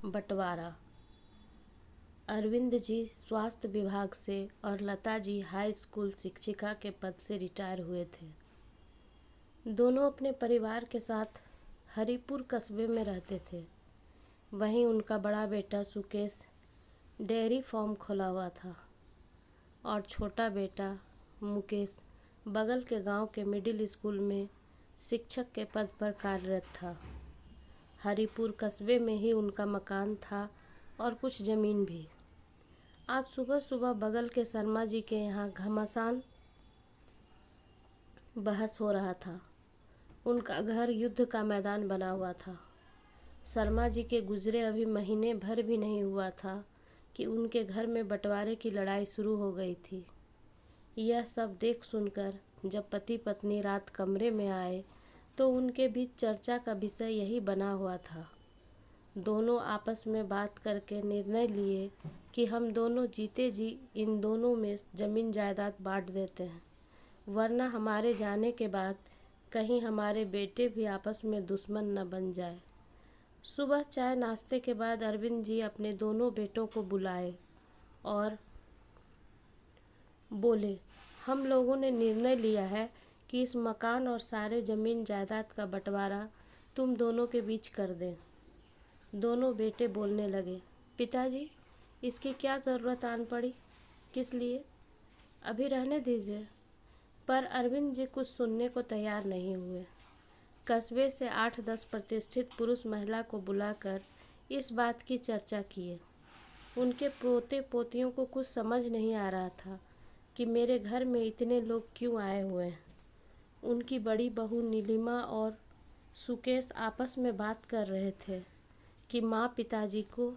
बंटवारा। अरविंद जी स्वास्थ्य विभाग से और लता जी हाई स्कूल शिक्षिका के पद से रिटायर हुए थे। दोनों अपने परिवार के साथ हरिपुर कस्बे में रहते थे। वहीं उनका बड़ा बेटा सुकेश डेयरी फार्म खोला हुआ था और छोटा बेटा मुकेश बगल के गांव के मिडिल स्कूल में शिक्षक के पद पर कार्यरत था। हरिपुर कस्बे में ही उनका मकान था और कुछ ज़मीन भी। आज सुबह सुबह बगल के शर्मा जी के यहाँ घमासान बहस हो रहा था। उनका घर युद्ध का मैदान बना हुआ था। शर्मा जी के गुजरे अभी महीने भर भी नहीं हुआ था कि उनके घर में बंटवारे की लड़ाई शुरू हो गई थी। यह सब देख सुनकर जब पति पत्नी रात कमरे में आए तो उनके बीच चर्चा का विषय यही बना हुआ था। दोनों आपस में बात करके निर्णय लिए कि हम दोनों जीते जी इन दोनों में ज़मीन जायदाद बांट देते हैं, वरना हमारे जाने के बाद कहीं हमारे बेटे भी आपस में दुश्मन न बन जाए। सुबह चाय नाश्ते के बाद अरविंद जी अपने दोनों बेटों को बुलाए और बोले, हम लोगों ने निर्णय लिया है कि इस मकान और सारे ज़मीन जायदाद का बंटवारा तुम दोनों के बीच कर दें। दोनों बेटे बोलने लगे, पिताजी इसकी क्या ज़रूरत आन पड़ी, किस लिए, अभी रहने दीजिए। पर अरविंद जी कुछ सुनने को तैयार नहीं हुए। कस्बे से 8-10 प्रतिष्ठित पुरुष महिला को बुलाकर इस बात की चर्चा किए। उनके पोते पोतियों को कुछ समझ नहीं आ रहा था कि मेरे घर में इतने लोग क्यों आए हुए हैं। उनकी बड़ी बहू नीलिमा और सुकेश आपस में बात कर रहे थे कि माँ पिताजी को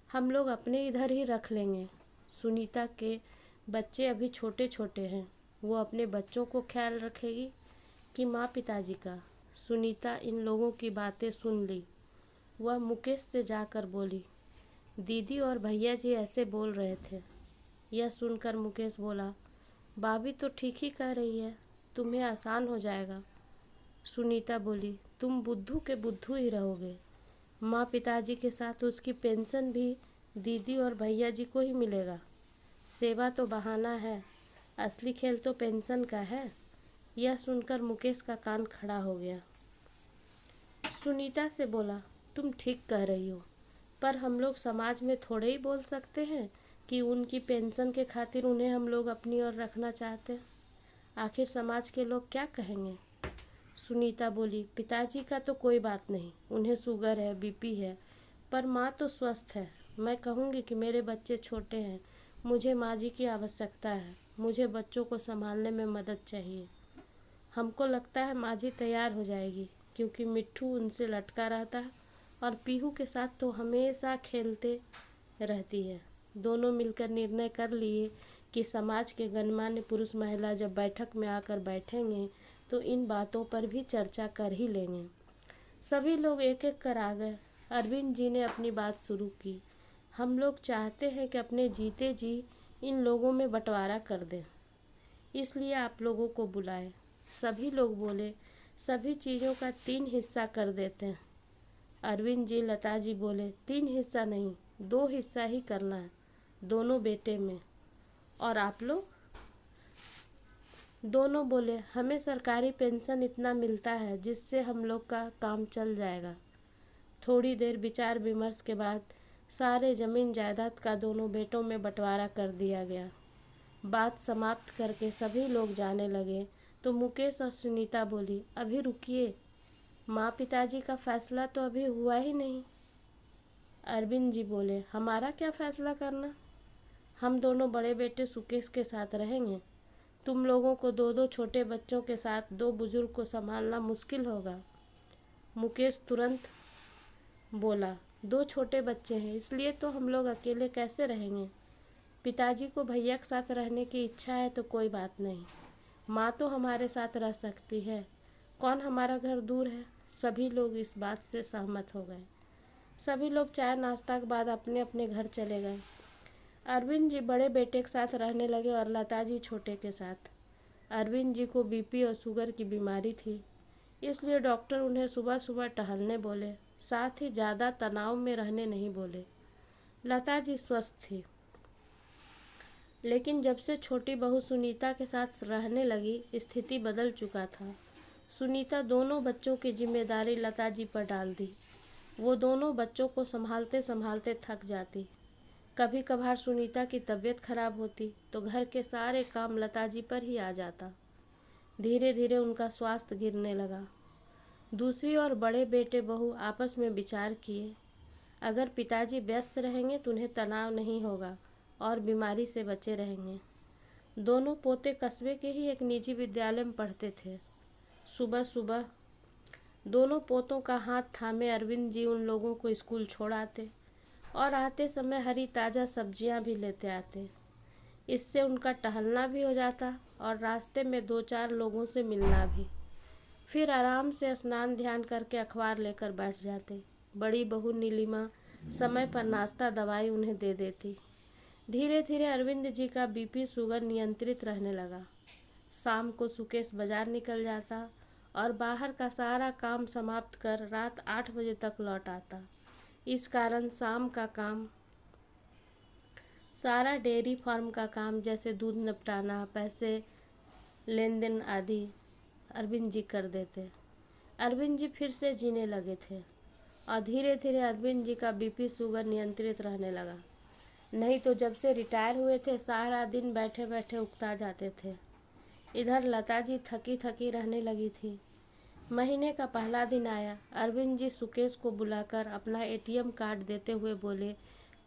हम लोग अपने इधर ही रख लेंगे। सुनीता के बच्चे अभी छोटे छोटे हैं, वो अपने बच्चों को ख्याल रखेगी कि माँ पिताजी का। सुनीता इन लोगों की बातें सुन ली। वह मुकेश से जाकर बोली, दीदी और भैया जी ऐसे बोल रहे थे। यह सुनकर मुकेश बोला, भाभी तो ठीक ही कह रही है, तुम्हें आसान हो जाएगा। सुनीता बोली, तुम बुद्धू के बुद्धू ही रहोगे। माँ पिताजी के साथ उसकी पेंशन भी दीदी और भैया जी को ही मिलेगा। सेवा तो बहाना है, असली खेल तो पेंशन का है। यह सुनकर मुकेश का कान खड़ा हो गया। सुनीता से बोला, तुम ठीक कह रही हो, पर हम लोग समाज में थोड़े ही बोल सकते हैं कि उनकी पेंशन के खातिर उन्हें हम लोग अपनी ओर रखना चाहते हैं। आखिर समाज के लोग क्या कहेंगे। सुनीता बोली, पिताजी का तो कोई बात नहीं, उन्हें शुगर है, बीपी है, पर माँ तो स्वस्थ है। मैं कहूँगी कि मेरे बच्चे छोटे हैं, मुझे माँ जी की आवश्यकता है, मुझे बच्चों को संभालने में मदद चाहिए। हमको लगता है माँ जी तैयार हो जाएगी, क्योंकि मिट्ठू उनसे लटका रहता है और पीहू के साथ तो हमेशा खेलते रहती है। दोनों मिलकर निर्णय कर लिए कि समाज के गणमान्य पुरुष महिला जब बैठक में आकर बैठेंगे तो इन बातों पर भी चर्चा कर ही लेंगे। सभी लोग एक एक कर आ गए। अरविंद जी ने अपनी बात शुरू की, हम लोग चाहते हैं कि अपने जीते जी इन लोगों में बंटवारा कर दें, इसलिए आप लोगों को बुलाए। सभी लोग बोले, सभी चीज़ों का 3 हिस्सा कर देते हैं। अरविंद जी लता जी बोले, 3 हिस्सा नहीं, 2 हिस्सा ही करना है, दोनों बेटे में। और आप लोग? दोनों बोले, हमें सरकारी पेंशन इतना मिलता है जिससे हम लोग का काम चल जाएगा। थोड़ी देर विचार विमर्श के बाद सारे ज़मीन जायदाद का दोनों बेटों में बंटवारा कर दिया गया। बात समाप्त करके सभी लोग जाने लगे तो मुकेश और सुनीता बोली, अभी रुकिए, माँ पिताजी का फैसला तो अभी हुआ ही नहीं। अरविंद जी बोले, हमारा क्या फैसला करना, हम दोनों बड़े बेटे सुकेश के साथ रहेंगे। तुम लोगों को 2-2 छोटे बच्चों के साथ 2 बुजुर्ग को संभालना मुश्किल होगा। मुकेश तुरंत बोला, 2 छोटे बच्चे हैं, इसलिए तो हम लोग अकेले कैसे रहेंगे। पिताजी को भैया के साथ रहने की इच्छा है तो कोई बात नहीं, माँ तो हमारे साथ रह सकती है, कौन हमारा घर दूर है। सभी लोग इस बात से सहमत हो गए। सभी लोग चाय नाश्ता के बाद अपने अपने घर चले गए। अरविंद जी बड़े बेटे के साथ रहने लगे और लता जी छोटे के साथ। अरविंद जी को बीपी और शुगर की बीमारी थी, इसलिए डॉक्टर उन्हें सुबह सुबह टहलने बोले। साथ ही ज़्यादा तनाव में रहने नहीं बोले। लता जी स्वस्थ थी, लेकिन जब से छोटी बहू सुनीता के साथ रहने लगी, स्थिति बदल चुका था। सुनीता दोनों बच्चों की जिम्मेदारी लता जी पर डाल दी। वो दोनों बच्चों को संभालते संभालते थक जाती। कभी कभार सुनीता की तबीयत खराब होती तो घर के सारे काम लता जी पर ही आ जाता। धीरे धीरे उनका स्वास्थ्य गिरने लगा। दूसरी ओर बड़े बेटे बहू आपस में विचार किए, अगर पिताजी व्यस्त रहेंगे तो उन्हें तनाव नहीं होगा और बीमारी से बचे रहेंगे। दोनों पोते कस्बे के ही एक निजी विद्यालय में पढ़ते थे। सुबह सुबह दोनों पोतों का हाथ थामे अरविंद जी उन लोगों को स्कूल छोड़ आते और आते समय हरी ताज़ा सब्जियां भी लेते आते। इससे उनका टहलना भी हो जाता और रास्ते में 2-4 लोगों से मिलना भी। फिर आराम से स्नान ध्यान करके अखबार लेकर बैठ जाते। बड़ी बहू नीलिमा समय पर नाश्ता दवाई उन्हें दे देती। धीरे धीरे अरविंद जी का बीपी शुगर नियंत्रित रहने लगा। शाम को सुकेश बाजार निकल जाता और बाहर का सारा काम समाप्त कर रात 8 बजे तक लौट आता। इस कारण शाम का काम सारा डेयरी फार्म का काम, जैसे दूध निपटाना, पैसे लेन देन आदि, अरविंद जी कर देते। अरविंद जी फिर से जीने लगे थे और धीरे धीरे अरविंद जी का बीपी शुगर नियंत्रित रहने लगा। नहीं तो जब से रिटायर हुए थे सारा दिन बैठे बैठे उकता जाते थे। इधर लता जी थकी थकी रहने लगी थी। महीने का पहला दिन आया। अरविंद जी सुकेश को बुलाकर अपना एटीएम कार्ड देते हुए बोले,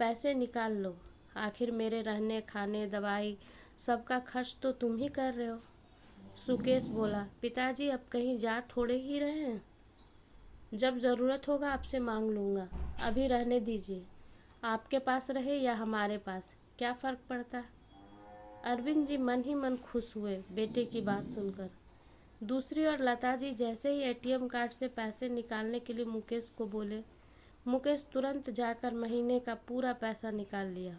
पैसे निकाल लो, आखिर मेरे रहने खाने दवाई सबका खर्च तो तुम ही कर रहे हो। सुकेश बोला, पिताजी अब कहीं जा थोड़े ही रहे हैं, जब ज़रूरत होगा आपसे मांग लूँगा, अभी रहने दीजिए। आपके पास रहे या हमारे पास, क्या फ़र्क पड़ता है। अरविंद जी मन ही मन खुश हुए बेटे की बात सुनकर। दूसरी ओर लता जी जैसे ही एटीएम कार्ड से पैसे निकालने के लिए मुकेश को बोले, मुकेश तुरंत जाकर महीने का पूरा पैसा निकाल लिया।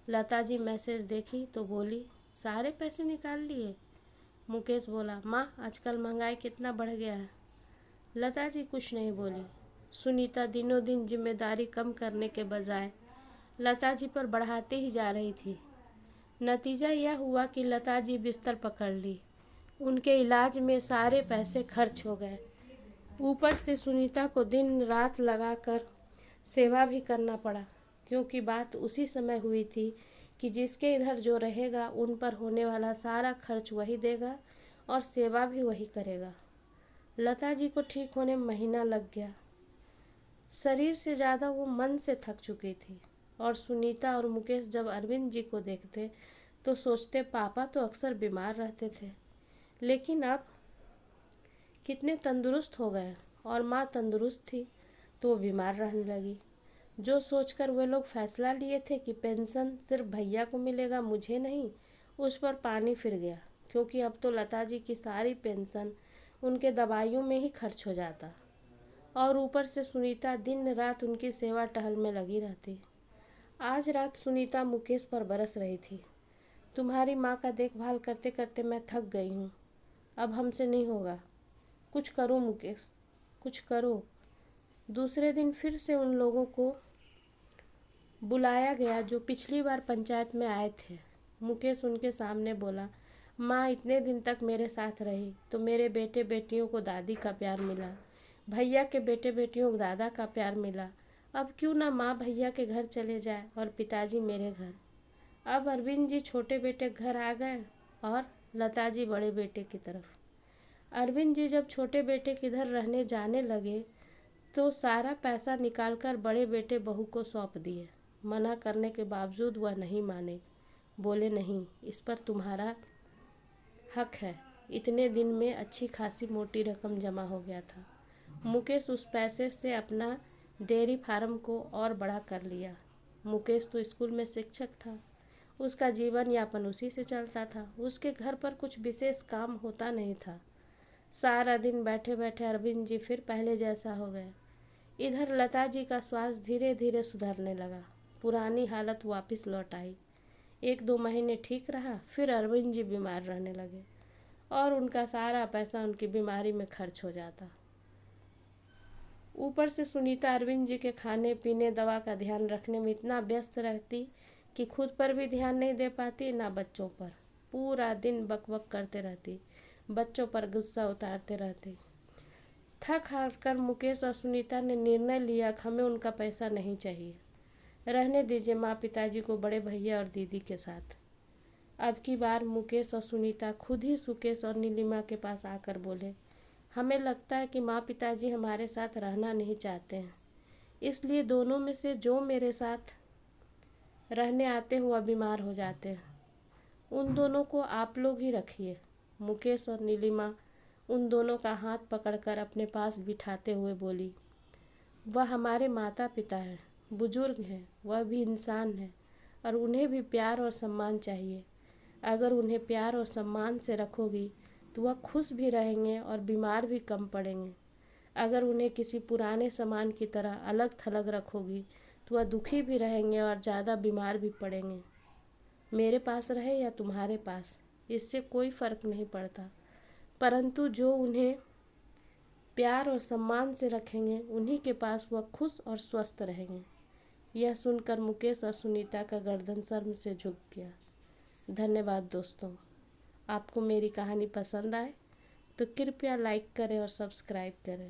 लता जी मैसेज देखी तो बोली, सारे पैसे निकाल लिए। मुकेश बोला, माँ आजकल महंगाई कितना बढ़ गया है। लता जी कुछ नहीं बोली। सुनीता दिनों दिन जिम्मेदारी कम करने के बजाय लता जी पर बढ़ाते ही जा रही थी। नतीजा यह हुआ कि लता जी बिस्तर पकड़ ली। उनके इलाज में सारे पैसे खर्च हो गए। ऊपर से सुनीता को दिन रात लगाकर सेवा भी करना पड़ा, क्योंकि बात उसी समय हुई थी कि जिसके इधर जो रहेगा उन पर होने वाला सारा खर्च वही देगा और सेवा भी वही करेगा। लता जी को ठीक होने में महीना लग गया। शरीर से ज़्यादा वो मन से थक चुकी थी। और सुनीता और मुकेश जब अरविंद जी को देखते तो सोचते, पापा तो अक्सर बीमार रहते थे, लेकिन अब कितने तंदुरुस्त हो गए। और माँ तंदुरुस्त थी तो वो बीमार रहने लगी। जो सोचकर वे लोग फैसला लिए थे कि पेंशन सिर्फ भैया को मिलेगा, मुझे नहीं, उस पर पानी फिर गया, क्योंकि अब तो लता जी की सारी पेंशन उनके दवाइयों में ही खर्च हो जाता और ऊपर से सुनीता दिन रात उनकी सेवा टहल में लगी रहती। आज रात सुनीता मुकेश पर बरस रही थी, तुम्हारी माँ का देखभाल करते करते मैं थक गई हूँ, अब हमसे नहीं होगा, कुछ करो मुकेश, कुछ करो। दूसरे दिन फिर से उन लोगों को बुलाया गया जो पिछली बार पंचायत में आए थे। मुकेश उनके सामने बोला, माँ इतने दिन तक मेरे साथ रही तो मेरे बेटे बेटियों को दादी का प्यार मिला, भैया के बेटे बेटियों को दादा का प्यार मिला, अब क्यों ना माँ भैया के घर चले जाए और पिताजी मेरे घर। अब अरविंद जी छोटे बेटे के घर आ गए और लता जी बड़े बेटे की तरफ। अरविंद जी जब छोटे बेटे के घर रहने जाने लगे तो सारा पैसा निकालकर बड़े बेटे बहू को सौंप दिए। मना करने के बावजूद वह नहीं माने, बोले नहीं, इस पर तुम्हारा हक है। इतने दिन में अच्छी खासी मोटी रकम जमा हो गया था। मुकेश उस पैसे से अपना डेयरी फार्म को और बड़ा कर लिया। मुकेश तो स्कूल में शिक्षक था, उसका जीवन यापन उसी से चलता था। उसके घर पर कुछ विशेष काम होता नहीं था। सारा दिन बैठे बैठे अरविंद जी फिर पहले जैसा हो गए। इधर लता जी का स्वास्थ्य धीरे धीरे सुधरने लगा, पुरानी हालत वापस लौट आई। 1-2 महीने ठीक रहा, फिर अरविंद जी बीमार रहने लगे और उनका सारा पैसा उनकी बीमारी में खर्च हो जाता। ऊपर से सुनीता अरविंद जी के खाने पीने दवा का ध्यान रखने में इतना व्यस्त रहती कि खुद पर भी ध्यान नहीं दे पाती, ना बच्चों पर। पूरा दिन बक बक करते रहती, बच्चों पर गुस्सा उतारते रहती। थक हार कर मुकेश और सुनीता ने निर्णय लिया कि हमें उनका पैसा नहीं चाहिए, रहने दीजिए माँ पिताजी को बड़े भैया और दीदी के साथ। अब की बार मुकेश और सुनीता खुद ही सुकेश और नीलिमा के पास आकर बोले, हमें लगता है कि माँ पिताजी हमारे साथ रहना नहीं चाहते हैं, इसलिए दोनों में से जो मेरे साथ रहने आते हैं वह बीमार हो जाते हैं। उन दोनों को आप लोग ही रखिए। मुकेश और नीलिमा उन दोनों का हाथ पकड़कर अपने पास बिठाते हुए बोली, वह हमारे माता पिता हैं, बुजुर्ग हैं, वह भी इंसान हैं और उन्हें भी प्यार और सम्मान चाहिए। अगर उन्हें प्यार और सम्मान से रखोगी तो वह खुश भी रहेंगे और बीमार भी कम पड़ेंगे। अगर उन्हें किसी पुराने सामान की तरह अलग थलग रखोगी तो वह दुखी भी रहेंगे और ज़्यादा बीमार भी पड़ेंगे। मेरे पास रहे या तुम्हारे पास, इससे कोई फ़र्क नहीं पड़ता, परंतु जो उन्हें प्यार और सम्मान से रखेंगे उन्हीं के पास वह खुश और स्वस्थ रहेंगे। यह सुनकर मुकेश और सुनीता का गर्दन शर्म से झुक गया। धन्यवाद दोस्तों। आपको मेरी कहानी पसंद आए तो कृपया लाइक करें और सब्सक्राइब करें।